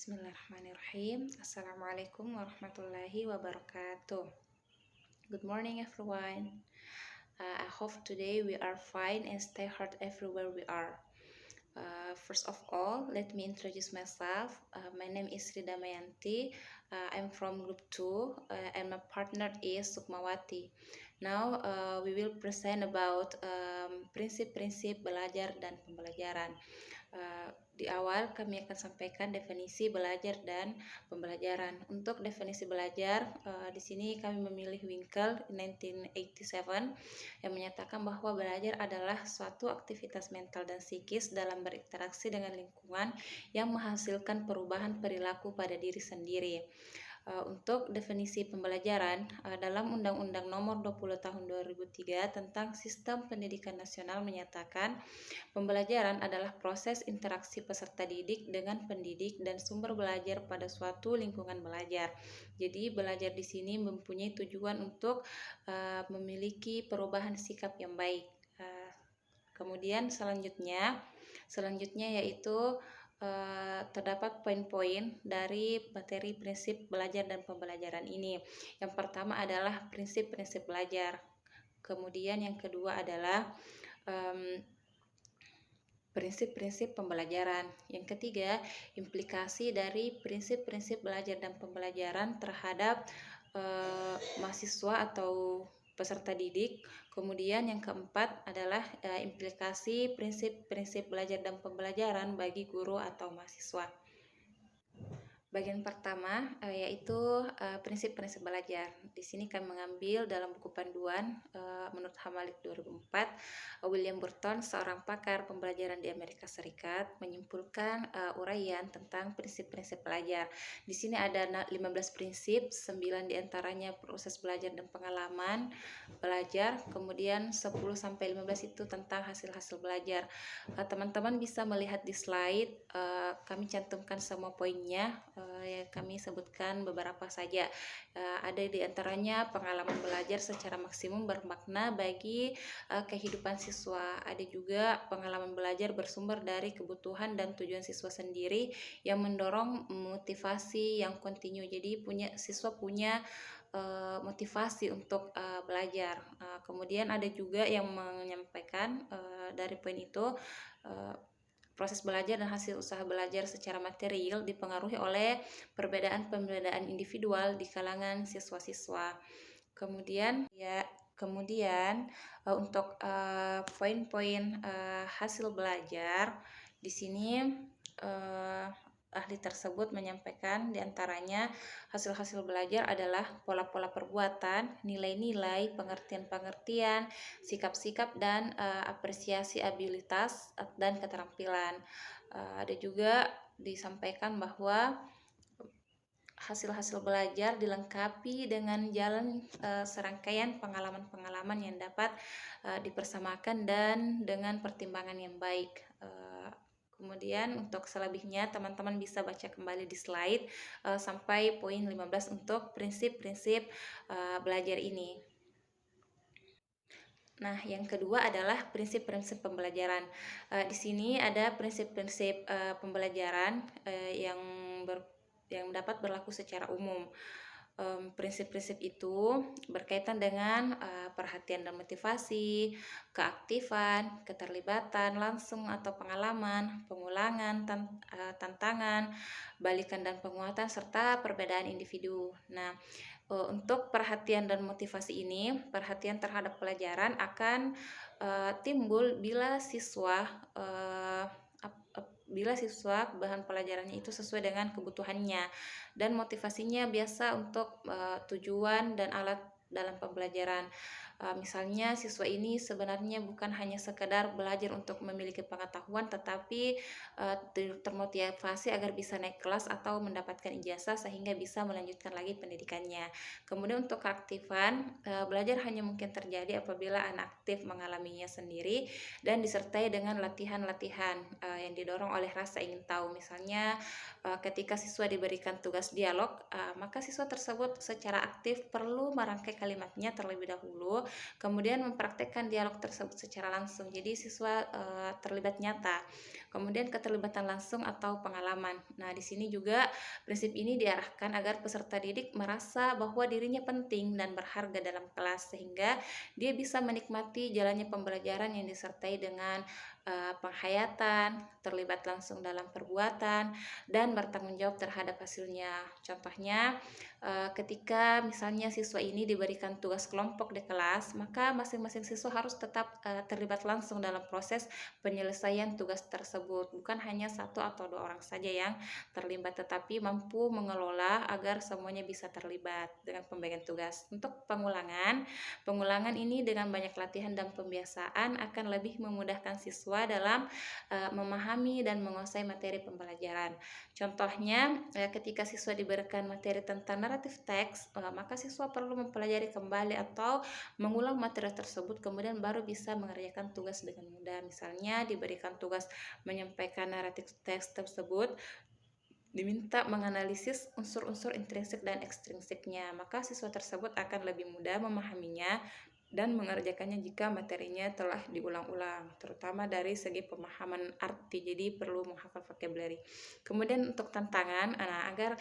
Bismillahirrahmanirrahim. Assalamualaikum warahmatullahi wabarakatuh. Good morning, everyone. I hope today we are fine and stay healthy everywhere we are. First of all, let me introduce myself. My name is Rida Mayanti. I'm from Group 2 and my partner is Sukmawati. Now we will present about prinsip-prinsip belajar dan pembelajaran. Di awal kami akan sampaikan definisi belajar dan pembelajaran. Untuk definisi belajar, di sini kami memilih Winkel 1987 yang menyatakan bahwa belajar adalah suatu aktivitas mental dan psikis dalam berinteraksi dengan lingkungan yang menghasilkan perubahan perilaku pada diri sendiri. Untuk definisi pembelajaran, dalam Undang-Undang Nomor 20 Tahun 2003 tentang Sistem Pendidikan Nasional menyatakan pembelajaran adalah proses interaksi peserta didik dengan pendidik dan sumber belajar pada suatu lingkungan belajar. Jadi belajar di sini mempunyai tujuan untuk memiliki perubahan sikap yang baik. Kemudian selanjutnya yaitu terdapat poin-poin dari materi prinsip belajar dan pembelajaran ini. Yang pertama adalah prinsip-prinsip belajar. Kemudian yang kedua adalah prinsip-prinsip pembelajaran. Yang ketiga, implikasi dari prinsip-prinsip belajar dan pembelajaran terhadap mahasiswa atau peserta didik. Kemudian yang keempat adalah implikasi prinsip-prinsip belajar dan pembelajaran bagi guru atau mahasiswa. Bagian pertama yaitu prinsip-prinsip belajar. Di sini kami mengambil dalam buku panduan menurut Hamalik 2004. William Burton, seorang pakar pembelajaran di Amerika Serikat, menyimpulkan uraian tentang prinsip-prinsip belajar. Di sini ada 15 prinsip, 9 diantaranya proses belajar dan pengalaman belajar, kemudian 10-15 itu tentang hasil-hasil belajar. Teman-teman bisa melihat di slide, kami cantumkan semua poinnya. Ya, kami sebutkan beberapa saja. Ada di antaranya pengalaman belajar secara maksimum bermakna bagi kehidupan siswa. Ada juga pengalaman belajar bersumber dari kebutuhan dan tujuan siswa sendiri yang mendorong motivasi yang kontinu. Jadi siswa punya motivasi untuk belajar. Kemudian ada juga yang menyampaikan dari poin itu proses belajar dan hasil usaha belajar secara material dipengaruhi oleh perbedaan individual di kalangan siswa-siswa. Kemudian untuk poin-poin hasil belajar di sini ahli tersebut menyampaikan diantaranya hasil-hasil belajar adalah pola-pola perbuatan, nilai-nilai, pengertian-pengertian, sikap-sikap, dan apresiasi abilitas dan keterampilan. Ada juga disampaikan bahwa hasil-hasil belajar dilengkapi dengan jalan serangkaian pengalaman-pengalaman yang dapat dipersamakan dan dengan pertimbangan yang baik. Kemudian untuk selebihnya teman-teman bisa baca kembali di slide sampai poin 15 untuk prinsip-prinsip belajar ini. Nah, yang kedua adalah prinsip-prinsip pembelajaran. Di sini ada prinsip-prinsip pembelajaran yang dapat berlaku secara umum. Prinsip-prinsip itu berkaitan dengan perhatian dan motivasi, keaktifan, keterlibatan langsung atau pengalaman, pengulangan, tantangan, balikan dan penguatan, serta perbedaan individu. Nah, untuk perhatian dan motivasi ini, perhatian terhadap pelajaran akan timbul bila siswa bahan pelajarannya itu sesuai dengan kebutuhannya dan motivasinya biasa untuk tujuan dan alat dalam pembelajaran. Misalnya siswa ini sebenarnya bukan hanya sekedar belajar untuk memiliki pengetahuan, tetapi termotivasi agar bisa naik kelas atau mendapatkan ijazah sehingga bisa melanjutkan lagi pendidikannya. Kemudian untuk keaktifan, belajar hanya mungkin terjadi apabila anak aktif mengalaminya sendiri dan disertai dengan latihan-latihan yang didorong oleh rasa ingin tahu. Misalnya ketika siswa diberikan tugas dialog, maka siswa tersebut secara aktif perlu merangkai kalimatnya terlebih dahulu, kemudian mempraktekkan dialog tersebut secara langsung. Jadi siswa terlibat nyata. Kemudian keterlibatan langsung atau pengalaman. Nah, di sini juga prinsip ini diarahkan agar peserta didik merasa bahwa dirinya penting dan berharga dalam kelas, sehingga dia bisa menikmati jalannya pembelajaran yang disertai dengan penghayatan, terlibat langsung dalam perbuatan, dan bertanggung jawab terhadap hasilnya. Contohnya, ketika misalnya siswa ini diberikan tugas kelompok di kelas, maka masing-masing siswa harus tetap terlibat langsung dalam proses penyelesaian tugas tersebut. Bukan hanya satu atau dua orang saja yang terlibat, tetapi mampu mengelola agar semuanya bisa terlibat dengan pembagian tugas. Untuk pengulangan ini dengan banyak latihan dan pembiasaan akan lebih memudahkan siswa dalam memahami dan menguasai materi pembelajaran. Contohnya, ketika siswa diberikan materi tentang naratif teks, maka siswa perlu mempelajari kembali atau mengulang materi tersebut, kemudian baru bisa mengerjakan tugas dengan mudah. Misalnya diberikan tugas menyampaikan naratif teks tersebut, diminta menganalisis unsur-unsur intrinsik dan ekstrinsiknya, maka siswa tersebut akan lebih mudah memahaminya dan mengerjakannya jika materinya telah diulang-ulang, terutama dari segi pemahaman arti, jadi perlu menghafal vocabulary. Kemudian untuk tantangan, agar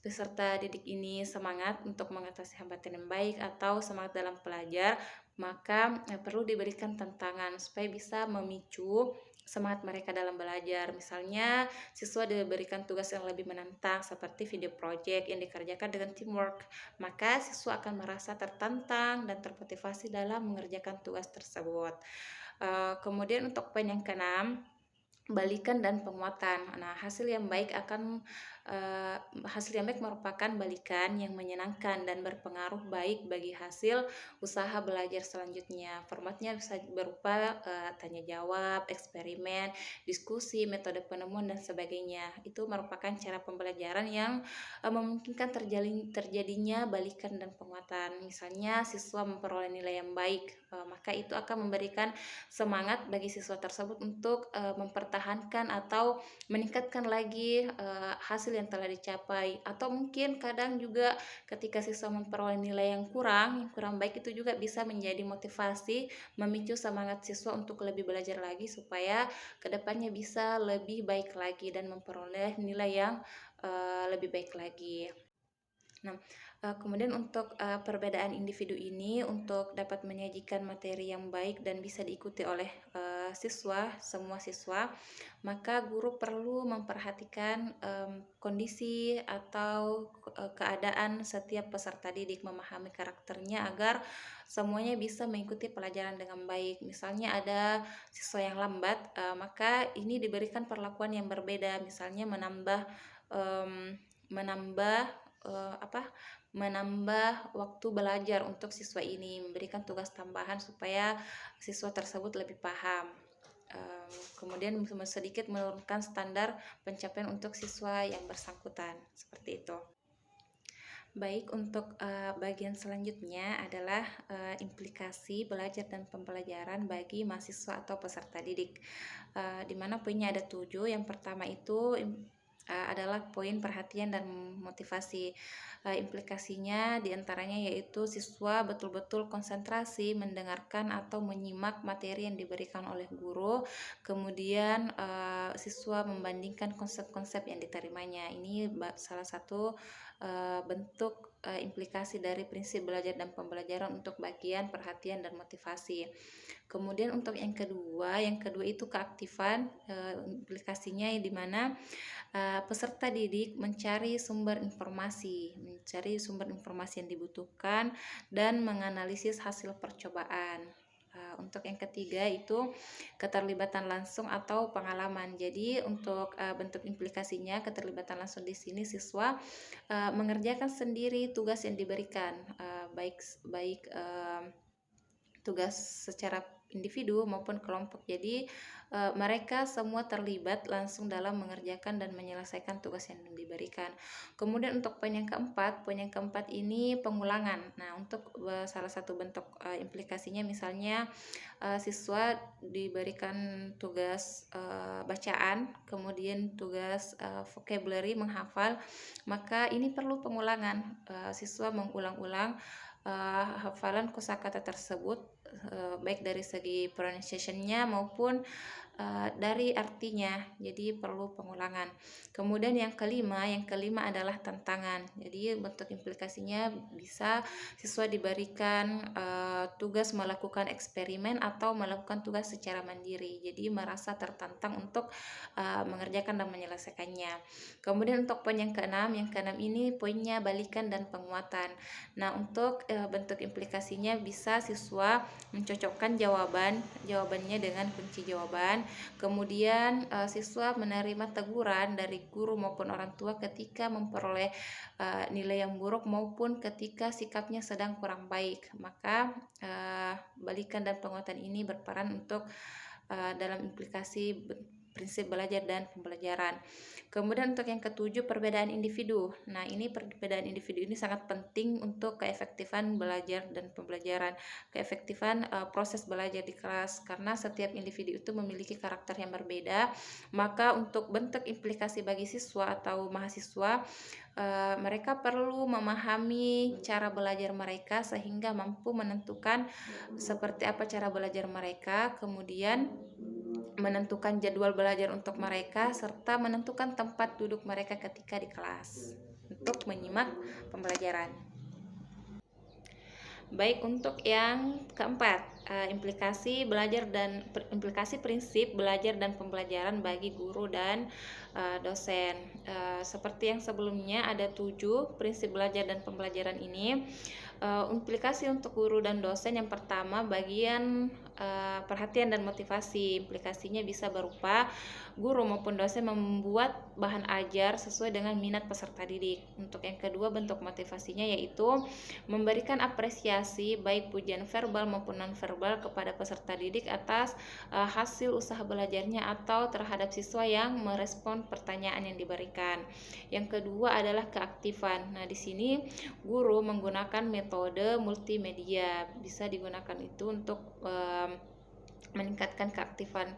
peserta didik ini semangat untuk mengatasi hambatan yang baik atau semangat dalam belajar, maka perlu diberikan tantangan supaya bisa memicu semangat mereka dalam belajar. Misalnya, siswa diberikan tugas yang lebih menantang seperti video project yang dikerjakan dengan teamwork, maka siswa akan merasa tertantang dan termotivasi dalam mengerjakan tugas tersebut. Kemudian untuk poin yang keenam, balikan dan penguatan. Nah, hasil yang baik merupakan balikan yang menyenangkan dan berpengaruh baik bagi hasil usaha belajar selanjutnya. Formatnya bisa berupa tanya jawab, eksperimen, diskusi, metode penemuan, dan sebagainya. Itu merupakan cara pembelajaran yang memungkinkan terjadinya balikan dan penguatan. Misalnya siswa memperoleh nilai yang baik, maka itu akan memberikan semangat bagi siswa tersebut untuk mempertahankan atau meningkatkan lagi hasil yang telah dicapai. Atau mungkin kadang juga ketika siswa memperoleh nilai yang kurang baik, itu juga bisa menjadi motivasi, memicu semangat siswa untuk lebih belajar lagi supaya kedepannya bisa lebih baik lagi dan memperoleh nilai yang lebih baik lagi. Nah, kemudian untuk perbedaan individu ini untuk dapat menyajikan materi yang baik dan bisa diikuti oleh semua siswa, maka guru perlu memperhatikan kondisi atau keadaan setiap peserta didik, memahami karakternya agar semuanya bisa mengikuti pelajaran dengan baik. Misalnya ada siswa yang lambat, maka ini diberikan perlakuan yang berbeda, misalnya menambah waktu belajar untuk siswa ini, memberikan tugas tambahan supaya siswa tersebut lebih paham. Kemudian sedikit menurunkan standar pencapaian untuk siswa yang bersangkutan, seperti itu. Baik, untuk bagian selanjutnya adalah implikasi belajar dan pembelajaran bagi mahasiswa atau peserta didik, di mana poinnya ada 7. Yang pertama itu adalah poin perhatian dan motivasi. Implikasinya diantaranya yaitu siswa betul-betul konsentrasi mendengarkan atau menyimak materi yang diberikan oleh guru, kemudian siswa membandingkan konsep-konsep yang diterimanya. Ini salah satu bentuk implikasi dari prinsip belajar dan pembelajaran untuk bagian perhatian dan motivasi. Kemudian untuk yang kedua itu keaktifan, implikasinya di mana peserta didik mencari sumber informasi yang dibutuhkan dan menganalisis hasil percobaan. Untuk yang ketiga itu keterlibatan langsung atau pengalaman. Jadi untuk bentuk implikasinya, keterlibatan langsung di sini siswa mengerjakan sendiri tugas yang diberikan, baik tugas secara individu maupun kelompok. Jadi mereka semua terlibat langsung dalam mengerjakan dan menyelesaikan tugas yang diberikan. Kemudian untuk poin yang keempat ini pengulangan. Nah, untuk salah satu bentuk implikasinya, misalnya siswa diberikan tugas bacaan, kemudian tugas vocabulary, menghafal, maka ini perlu pengulangan. Siswa mengulang-ulang hafalan kosakata tersebut, baik dari segi pronunciation-nya maupun dari artinya, jadi perlu pengulangan. Kemudian yang kelima adalah tantangan. Jadi bentuk implikasinya bisa siswa diberikan tugas melakukan eksperimen atau melakukan tugas secara mandiri. Jadi merasa tertantang untuk mengerjakan dan menyelesaikannya. Kemudian untuk poin yang keenam ini poinnya balikan dan penguatan. Nah, untuk bentuk implikasinya bisa siswa mencocokkan jawabannya dengan kunci jawaban. Kemudian siswa menerima teguran dari guru maupun orang tua ketika memperoleh nilai yang buruk maupun ketika sikapnya sedang kurang baik. Maka balikan dan penguatan ini berperan untuk dalam implikasi prinsip belajar dan pembelajaran. Kemudian untuk yang ketujuh, perbedaan individu. Nah, ini perbedaan individu ini sangat penting untuk keefektifan belajar dan pembelajaran, keefektifan proses belajar di kelas, karena setiap individu itu memiliki karakter yang berbeda. Maka untuk bentuk implikasi bagi siswa atau mahasiswa, mereka perlu memahami cara belajar mereka sehingga mampu menentukan seperti apa cara belajar mereka, kemudian menentukan jadwal belajar untuk mereka, serta menentukan tempat duduk mereka ketika di kelas untuk menyimak pembelajaran. Baik, untuk yang keempat, implikasi prinsip belajar dan pembelajaran bagi guru dan dosen. Seperti yang sebelumnya, ada 7 prinsip belajar dan pembelajaran ini. Implikasi untuk guru dan dosen, yang pertama bagian perhatian dan motivasi. Implikasinya bisa berupa guru maupun dosen membuat bahan ajar sesuai dengan minat peserta didik. Untuk yang kedua, bentuk motivasinya yaitu memberikan apresiasi baik pujian verbal maupun non-verbal kepada peserta didik atas hasil usaha belajarnya atau terhadap siswa yang merespon pertanyaan yang diberikan. Yang kedua adalah keaktifan. Nah, di sini guru menggunakan metode multimedia, bisa digunakan itu untuk meningkatkan keaktifan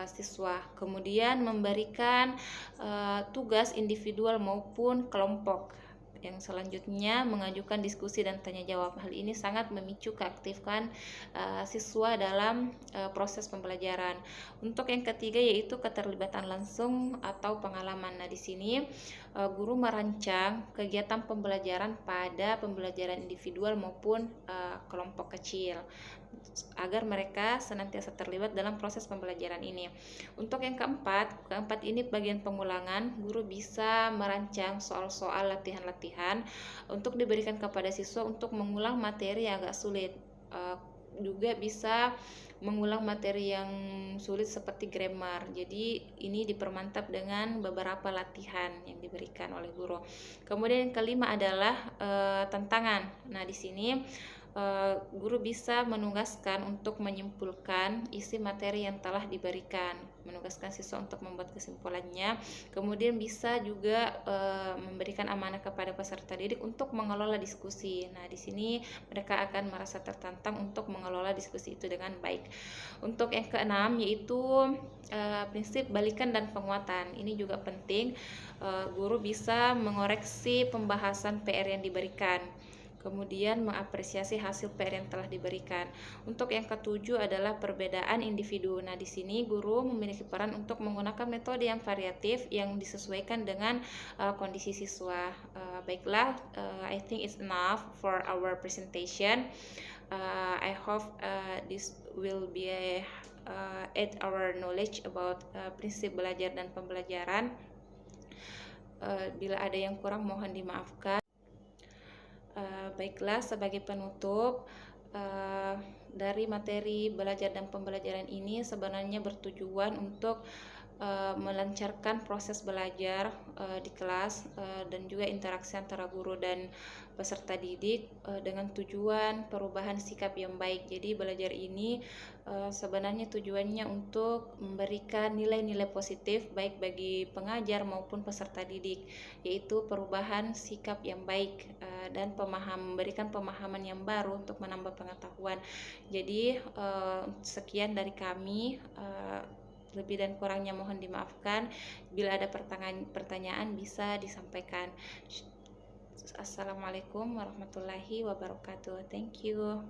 siswa. Kemudian memberikan tugas individual maupun kelompok. Yang selanjutnya mengajukan diskusi dan tanya jawab. Hal ini sangat memicu keaktifan siswa dalam proses pembelajaran. Untuk yang ketiga yaitu keterlibatan langsung atau pengalaman. Nah, di sini guru merancang kegiatan pembelajaran pada pembelajaran individual maupun kelompok kecil agar mereka senantiasa terlibat dalam proses pembelajaran ini. Untuk yang keempat ini bagian pengulangan. Guru bisa merancang soal-soal latihan-latihan untuk diberikan kepada siswa untuk mengulang materi yang agak sulit. Juga bisa mengulang materi yang sulit seperti grammar. Jadi ini dipermantap dengan beberapa latihan yang diberikan oleh guru. Kemudian yang kelima adalah tantangan. Nah, di sini guru bisa menugaskan untuk menyimpulkan isi materi yang telah diberikan, menugaskan siswa untuk membuat kesimpulannya. Kemudian bisa juga memberikan amanah kepada peserta didik untuk mengelola diskusi. Nah, di sini mereka akan merasa tertantang untuk mengelola diskusi itu dengan baik. Untuk yang keenam yaitu prinsip balikan dan penguatan. Ini juga penting. Guru bisa mengoreksi pembahasan PR yang diberikan, kemudian mengapresiasi hasil PR yang telah diberikan. Untuk yang ketujuh adalah perbedaan individu. Nah, di sini guru memiliki peran untuk menggunakan metode yang variatif yang disesuaikan dengan kondisi siswa. Baiklah, I think it's enough for our presentation. I hope this will be add our knowledge about prinsip belajar dan pembelajaran. Bila ada yang kurang mohon dimaafkan. Baiklah, sebagai penutup, dari materi belajar dan pembelajaran ini sebenarnya bertujuan untuk melancarkan proses belajar di kelas dan juga interaksi antara guru dan peserta didik dengan tujuan perubahan sikap yang baik. Jadi belajar ini sebenarnya tujuannya untuk memberikan nilai-nilai positif baik bagi pengajar maupun peserta didik, yaitu perubahan sikap yang baik dan memberikan pemahaman yang baru untuk menambah pengetahuan. Jadi sekian dari kami. Lebih dan kurangnya mohon dimaafkan. Bila ada pertanyaan bisa disampaikan. Assalamualaikum warahmatullahi wabarakatuh. Thank you.